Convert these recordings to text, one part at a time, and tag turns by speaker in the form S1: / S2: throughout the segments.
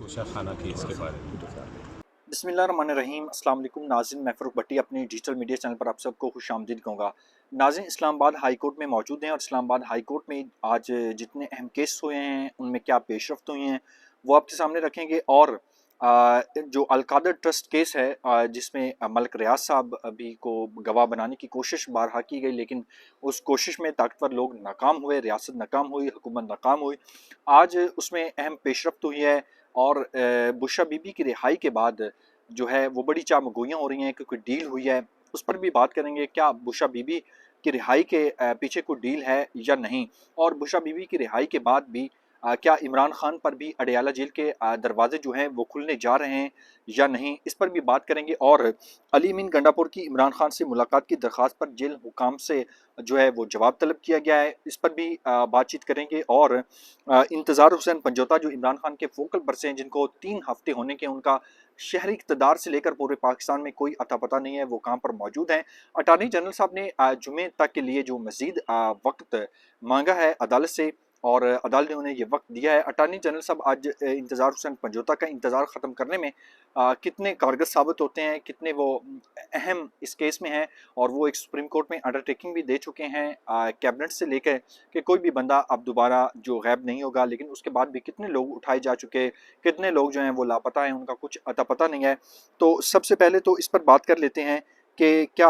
S1: उषा खाना केस के बारे में।
S2: बिस्मिल्लाहिर्रहमानिर्रहीम। अस्सलाम वालेकुम नाज़रीन, मैं फ़रूक भट्टी अपने डिजिटल मीडिया चैनल पर आप सबको खुशामदीद कहूँगा। नाज़रीन, इस्लामाबाद हाई कोर्ट में मौजूद हैं और इस्लामाबाद हाई कोर्ट में आज जितने अहम केस हुए हैं उनमें क्या पेशरफ्त हुई हैं वो आपके सामने रखेंगे। और जो अलकादर ट्रस्ट केस है जिसमें मलिक रियाज साहब अभी को गवाह बनाने की कोशिश बारहा की गई, लेकिन उस कोशिश में ताकतवर लोग नाकाम हुए, रियासत नाकाम हुई, हुकूमत नाकाम हुई। आज उसमें अहम पेशरफ्त हुई है और बुशरा बीबी की रिहाई के बाद जो है वो बड़ी चामगोइयाँ हो रही हैं कि कोई डील हुई है, उस पर भी बात करेंगे। क्या बुशरा बीबी की रिहाई के पीछे कोई डील है या नहीं, और बुशरा बीबी की रिहाई के बाद भी क्या इमरान खान पर भी अडयाला जेल के दरवाजे जो हैं वो खुलने जा रहे हैं या नहीं, इस पर भी बात करेंगे। और अली अमीन गंडापुर की इमरान खान से मुलाकात की दरख्वास्त पर जेल हुकाम से जो है वो जवाब तलब किया गया है, इस पर भी बातचीत करेंगे। और इंतज़ार हुसैन पंजोता जो इमरान खान के फोकल पर्सन हैं, जिनको 3 हफ्ते होने के उनका शहरी इक़्तिदार से लेकर पूरे पाकिस्तान में कोई अता पता नहीं है, वो कहाँ पर मौजूद हैं। अटार्नी जनरल साहब ने जुमे तक के लिए जो मज़ीद वक्त मांगा है अदालत से, और अदालत ने उन्हें ये वक्त दिया है। अटार्नी जनरल साहब आज इंतज़ार हुसैन पंजोता का इंतज़ार ख़त्म करने में कितने कारगर साबित होते हैं, कितने वो अहम इस केस में हैं। और वो एक सुप्रीम कोर्ट में अंडरटेकिंग भी दे चुके हैं कैबिनेट से लेकर कि कोई भी बंदा अब दोबारा जो गैब नहीं होगा, लेकिन उसके बाद भी कितने लोग उठाए जा चुके, कितने लोग जो हैं वो लापता हैं, उनका कुछ अता पता नहीं है। तो सबसे पहले तो इस पर बात कर लेते हैं कि क्या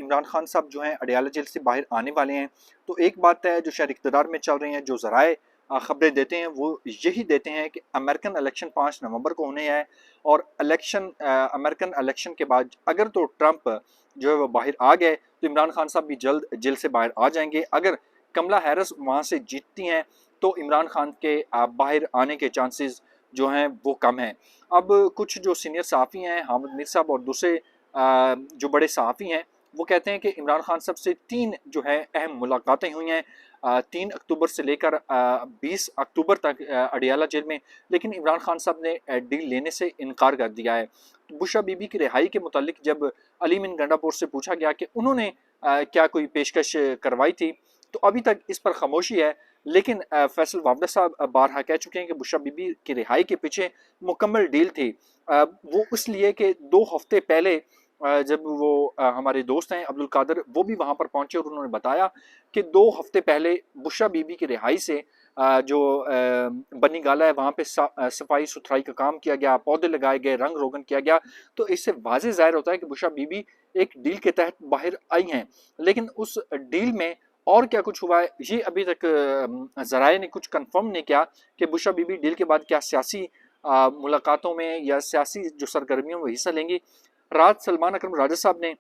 S2: इमरान खान साहब जो हैं अडयाला जेल से बाहर आने वाले हैं। तो एक बात है जो शहर इक़्तिदार में चल रही हैं, जो ज़राए खबरें देते हैं वो यही देते हैं कि अमेरिकन इलेक्शन 5 नवंबर को होने हैं, और अमेरिकन इलेक्शन के बाद अगर तो ट्रंप जो है वो बाहर आ गए तो इमरान खान साहब भी जल्द जेल से बाहर आ जाएंगे। अगर कमला हैरिस वहाँ से जीतती हैं तो इमरान खान के बाहर आने के चांसेस जो हैं वो कम हैं। अब कुछ जो सीनियर सहाफ़ी हैं, हामिद मीर साहब और दूसरे जो बड़े सहाफ़ी हैं, वो कहते हैं कि इमरान खान साहब से 3 जो है अहम मुलाकातें हुई हैं 3 अक्टूबर से लेकर 20 अक्टूबर तक अडयाला जेल में, लेकिन इमरान खान साहब ने डील लेने से इनकार कर दिया है। तो बुशरा बीबी की रिहाई के मुतालिक जब अली अमीन गंडापुर से पूछा गया कि उन्होंने क्या कोई पेशकश करवाई थी, तो अभी तक इस पर खामोशी है। लेकिन फैसल वावदा साहब बारहा कह चुके हैं कि बुशरा बीबी की रिहाई के पीछे मुकम्मल डील थी। वो इसलिए कि 2 हफ्ते पहले जब वो हमारे दोस्त हैं अब्दुल कादर, वो भी वहाँ पर पहुँचे और उन्होंने बताया कि 2 हफ्ते पहले बुशरा बीबी की रिहाई से जो बनी गाला है वहाँ पे सफाई सुथराई का काम किया गया, पौधे लगाए गए, रंग रोगन किया गया। तो इससे वाज़ेह ज़ाहिर होता है कि बुशरा बीबी एक डील के तहत बाहर आई हैं, लेकिन उस डील में और क्या कुछ हुआ है ये अभी तक ज़राए ने कुछ कंफर्म नहीं किया कि बुशरा बीबी डील के बाद क्या सियासी मुलाकातों में या सियासी जो सरगर्मियों में हिस्सा लेंगी। रात सलमान अकरम राजा साहब ने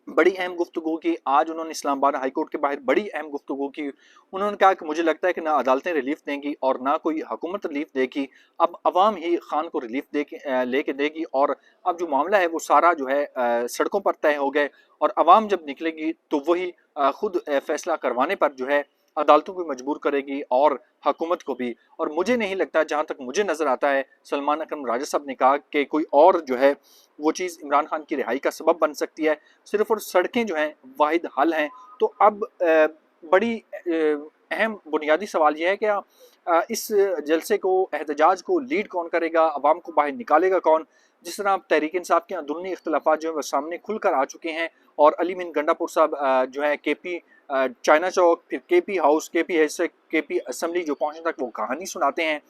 S2: बड़ी अहम गुफ्तगू की। आज उन्होंने इस्लामाबाद हाई कोर्ट के बाहर बड़ी अहम गुफ्तगू की। उन्होंने कहा कि मुझे लगता है कि ना अदालतें रिलीफ देंगी और ना कोई हुकूमत रिलीफ देगी, अब अवाम ही खान को रिलीफ दे के लेके देगी। और अब जो मामला है वो सारा जो है सड़कों पर तय हो गए, और अवाम जब निकलेगी तो वही खुद फैसला करवाने पर जो है अदालतों को मजबूर करेगी और हुकूमत को भी। और मुझे नहीं लगता, जहाँ तक मुझे नज़र आता है, सलमान अकरम राजा साहब ने कहा कि कोई और जो है वो चीज़ इमरान खान की रिहाई का सबब बन सकती है। सिर्फ और सड़कें जो हैं वाहिद हल हैं। तो अब बड़ी अहम बुनियादी सवाल यह है कि इस जलसे को, एहतजाज को लीड कौन करेगा, अवाम को बाहर निकालेगा कौन। जिस तरह तहरीक इंसाफ के अंदरूनी इख्तलाफात जो है वह सामने खुल कर आ चुके हैं, और अली अमीन गंडापुर साहब जो है KP चाइना चौक, फिर KP हाउस, KP हाउस से KP असम्बली जो पहुँचने तक वो कहानी सुनाते हैं।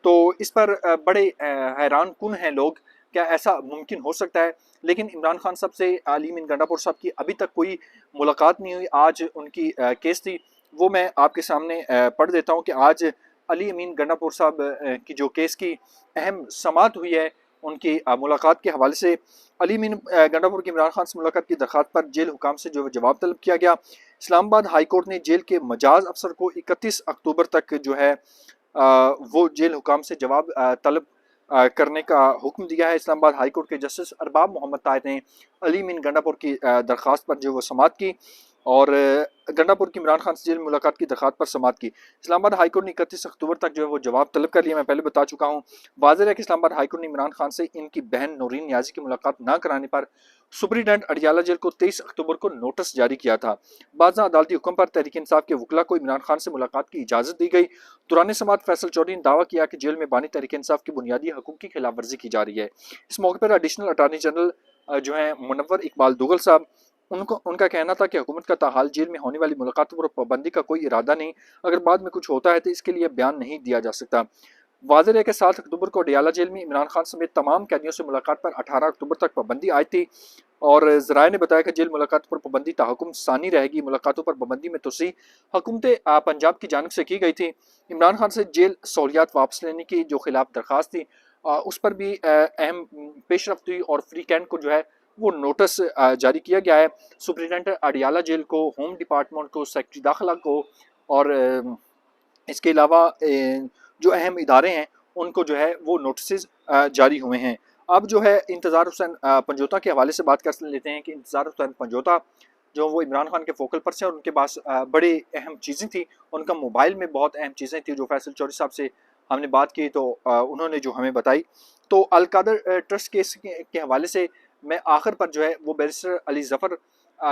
S2: तो इस पर बड़े हैरान कुन हैं लोग, क्या ऐसा मुमकिन हो सकता है। लेकिन इमरान खान साहब से अली अमीन गंडापुर साहब की अभी तक कोई मुलाकात नहीं हुई। आज उनकी केस थी, वो मैं आपके सामने पढ़ देता हूँ कि आज अली अमीन गंडापुर साहब की जो केस की अहम समाअत हुई है उनकी मुलाकात के हवाले से। अली अमीन गंडापुर की इमरान खान से मुलाकात की दरख्वास्त पर जेल हुकाम से जो जवाब तलब किया गया। इस्लामाबाद हाई कोर्ट ने जेल के मजाज अफसर को 31 अक्टूबर तक जो है वो जेल हुकाम से जवाब तलब करने का हुक्म दिया है। इस्लामाबाद हाई कोर्ट के जस्टिस अरबाब मोहम्मद ताहिर ने अली अमीन गंडापुर की दरख्वास्त पर जो वो समाअत की, और गंडापुर की इमरान खान से जेल मुलाकात की दरख्वास्त पर समाअत की। इस्लामाबाद हाई कोर्ट ने 31 अक्टूबर तक जो है वो जवाब तलब कर लिया। मैं पहले बता चुका हूँ। वाज़ेह है कि इस्लामाबाद हाई कोर्ट ने इमरान खान से इनकी बहन नौरीन नियाज़ी की मुलाकात न कराने पर सुप्रीडेंट अडियाला जेल को 23 अक्टूबर को नोटिस जारी किया था। बाज़ा अदालती हुक्म पर तहरीक इंसाफ के वकला को इमरान खान से मुलाकात की इजाज़त दी गई। दुरानी समात फैसल चौधरी ने दावा किया कि जेल में बानी तहरीक इंसाफ की बुनियादी हकूक़ की खिलाफ वर्जी की जा रही है। इस मौके पर एडिशनल अटार्नी जनरल जो हैं मुनव्वर इकबाल दुगल साहब, उनका कहना था कि हुकूमत का ताहाल जेल में होने वाली मुलाकातों पर पाबंदी का कोई इरादा नहीं, अगर बाद में कुछ होता है तो इसके लिए बयान नहीं दिया जा सकता। वाज़ेह है कि 7 अक्टूबर को अडियाला जेल में इमरान खान समेत तमाम कैदियों से मुलाकात पर 18 अक्टूबर तक पाबंदी आई थी और ज़राए ने बताया कि जेल मुलाकात पर पाबंदी ताहुकुम सानी रहेगी। मुलाकातों पर पाबंदी में तोसी हुकूमत पंजाब की जानिब से की गई थी। इमरान खान से जेल सहूलियात वापस लेने की जो खिलाफ दरख्वास्त थी उस पर भी अहम पेशरफ्त हुई और फ्री कैंट को जो है वो नोटिस जारी किया गया है। सुप्रीडेंट अडियाला जेल को, होम डिपार्टमेंट को, सेक्रेटरी दाखिला को और इसके अलावा जो अहम इदारे हैं उनको जो है वो नोटिस जारी हुए हैं। अब जो है इंतज़ार हुसैन पंजोता के हवाले से बात कर लेते हैं कि इंतज़ार हुसैन पंजोता जो वो इमरान खान के फोकल पर्सन और उनके पास बड़ी अहम चीज़ें थी। उनका मोबाइल में बहुत अहम चीज़ें थी जो फैसल चौधरी साहब से हमने बात की तो उन्होंने जो हमें बताई। तो अल-कादर ट्रस्ट केस के हवाले से मैं आखिर पर जो है वो बैरिस्टर अली ज़फ़र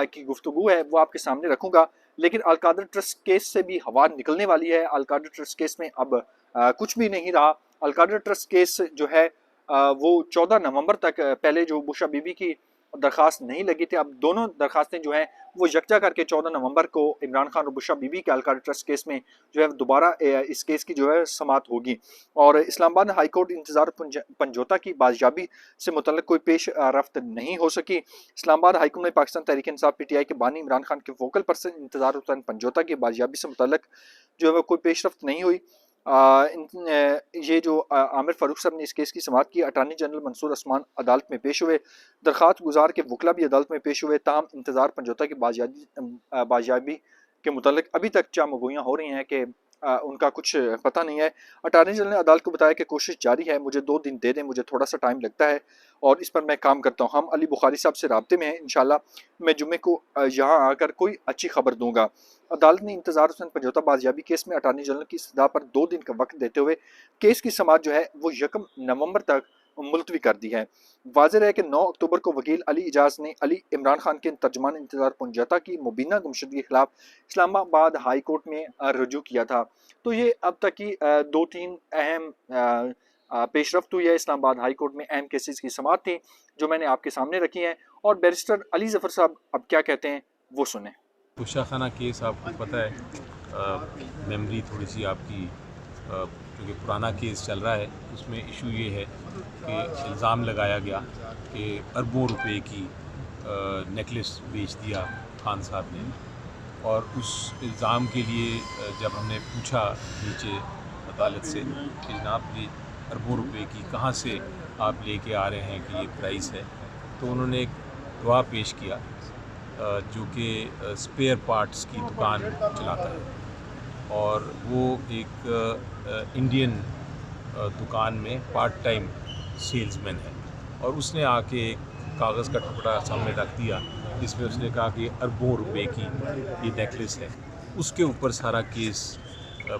S2: की गुफ्तगू है वो आपके सामने रखूँगा। लेकिन अल-कादर ट्रस्ट केस से भी हवा निकलने वाली है। अल-कादर ट्रस्ट केस में अब कुछ भी नहीं रहा। अल-कादर ट्रस्ट केस जो है वो 14 नवंबर तक, पहले जो बुशा बीबी की दरख्वास्त नहीं लगी थी, अब दोनों दरख्वास्तें जो हैं वो यकजा करके 14 नवंबर को इमरान खान और बुशा बीबी के अल-कादर ट्रस्ट केस में जो है दोबारा इस केस की जो है समाअत होगी। और इस्लामाबाद हाई कोर्ट इंतज़ार पंजोता की बाजियाबी से मुतल्लिक़ कोई पेश रफ्त नहीं हो सकी। इस्लामाबाद हाई कोर्ट में पाकिस्तान तहरीक इंसाफ PTI के बानी इमरान खान के फोकल पर्सन इंतज़ार हुसैन पंजोता की बाजियाबी से मुतल्लिक़ जो है कोई पेश रफ्त नहीं हुई। ये जो आमिर फारूक साहब ने इस केस की समाअत की, अटार्नी जनरल मंसूर उस्मान अदालत में पेश हुए, दरख्वास्त गुजार के वकला भी अदालत में पेश हुए। ताहम इंतज़ार पंजोता की बाजियाबी के मुतल्लिक़ अभी तक चामगोइयाँ हो रही हैं कि उनका कुछ पता नहीं है। अटार्नी जनरल ने अदालत को बताया कि कोशिश जारी है, मुझे 2 दिन दे दें, मुझे थोड़ा सा टाइम लगता है और इस पर मैं काम करता हूँ। हम अली बुखारी साहब से राब्ते में हैं, इंशाल्लाह मैं जुम्मे को यहाँ आकर कोई अच्छी खबर दूंगा। अदालत ने इंतज़ार हुसैन पंजोता बाजियाबी केस में अटार्नी जनरल की सदा पर 2 दिन का वक्त देते हुए केस की समाअत जो है वो 1 नवंबर तक मुलतवी कर दी है। वाज़ेह है कि 9 अक्टूबर को वकील अली इजाज ने अली इमरान खान के तर्जुमान इंतज़ार पंजोता की मुबीना गुमशुदगी के खिलाफ इस्लामाबाद हाई कोर्ट में रुजू किया था। तो ये अब तक की 2-3 अहम पेशरफ्त हुई है। इस्लामाबाद हाई कोर्ट में अहम केसेस की समाअत थी जो मैंने आपके सामने रखी हैं और बैरिस्टर अली ज़फ़र साहब अब क्या कहते हैं वो सुने।
S1: बुशा खाना केस आपको पता है, मेमोरी थोड़ी सी आपकी, क्योंकि पुराना केस चल रहा है, उसमें इशू ये है कि इल्ज़ाम लगाया गया कि अरबों रुपए की नेकलेस बेच दिया खान साहब ने। और उस इल्ज़ाम के लिए जब हमने पूछा नीचे अदालत से कि जनाब ये अरबों रुपए की कहाँ से आप लेके आ रहे हैं कि ये प्राइस है, तो उन्होंने एक गवाह पेश किया जो कि स्पेयर पार्ट्स की दुकान चलाता है और वो एक इंडियन दुकान में पार्ट टाइम सेल्समैन है। और उसने आके एक कागज़ का टुकड़ा सामने रख दिया जिसमें उसने कहा कि अरबों रुपए की ये नेकलेस है। उसके ऊपर सारा केस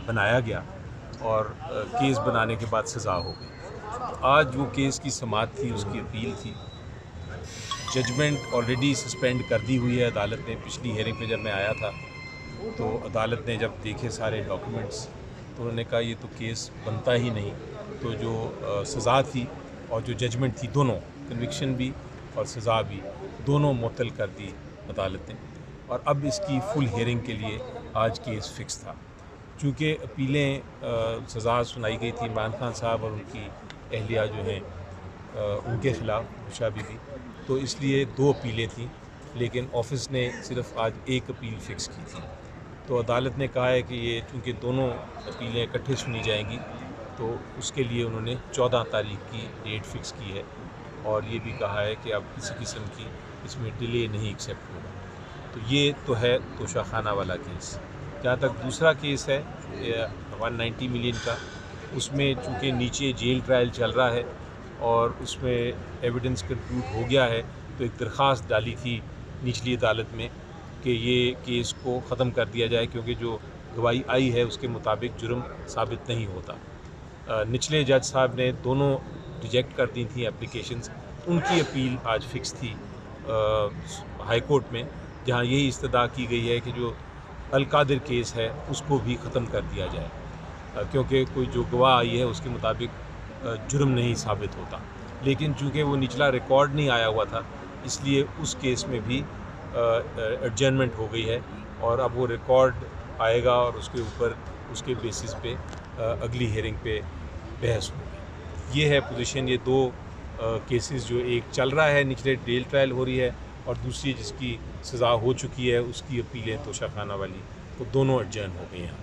S1: बनाया गया और केस बनाने के बाद सज़ा हो गई। आज वो केस की समाअत थी, उसकी अपील थी। जजमेंट ऑलरेडी सस्पेंड कर दी हुई है अदालत ने। पिछली हेयरिंग पे जब मैं आया था तो अदालत ने जब देखे सारे डॉक्यूमेंट्स तो उन्होंने कहा ये तो केस बनता ही नहीं। तो जो सज़ा थी और जो जजमेंट थी, दोनों कन्विक्शन भी और सज़ा भी दोनों मुअत्तल कर दी अदालत ने। और अब इसकी फुल हेयरिंग के लिए आज केस फिक्स था। चूँकि अपीलें सज़ा सुनाई गई थी इमरान खान साहब और उनकी अहलिया जो हैं उनके ख़िलाफ़ बुशा बीबी, तो इसलिए 2 अपीलें थीं, लेकिन ऑफिस ने सिर्फ आज 1 अपील फ़िक्स की थी। तो अदालत ने कहा है कि ये चूँकि दोनों अपीलें इकट्ठे सुनी जाएंगी तो उसके लिए उन्होंने 14 तारीख की डेट फ़िक्स की है और ये भी कहा है कि अब किसी किस्म की इसमें डिले नहीं एक्सेप्ट होगा। तो ये तो है तोशा खाना वाला केस। जहाँ तक दूसरा केस है 190 मिलियन का, उसमें चूँकि नीचे जेल ट्रायल चल रहा है और उसमें एविडेंस कंक्लूड हो गया है, तो एक दरख्वास्त डाली थी निचली अदालत में कि ये केस को ख़त्म कर दिया जाए क्योंकि जो गवाही आई है उसके मुताबिक जुर्म साबित नहीं होता। निचले जज साहब ने दोनों रिजेक्ट कर दी थी एप्लीकेशंस। उनकी अपील आज फिक्स थी ہائی کورٹ میں، جہاں یہی استدعا کی گئی ہے کہ جو القادر کیس ہے اس کو بھی ختم کر دیا جائے، کیونکہ کوئی جو گواہ آئی ہے اس کے مطابق جرم نہیں ثابت ہوتا، لیکن چونکہ وہ نچلا ریکارڈ نہیں آیا ہوا تھا اس لیے اس کیس میں بھی ایڈجرنمنٹ ہو گئی ہے، اور اب وہ ریکارڈ آئے گا اور اس کے اوپر اس کے بیسس پہ اگلی ہیئرنگ پہ بحث ہوگی۔ یہ ہے پوزیشن، یہ دو کیسز جو ایک چل رہا ہے نچلے ڈیل ٹرائل ہو رہی ہے، اور دوسری جس کی سزا ہو چکی ہے اس کی اپیلیں توشہ خانہ والی، وہ دونوں ایڈجرن ہو گئی ہیں۔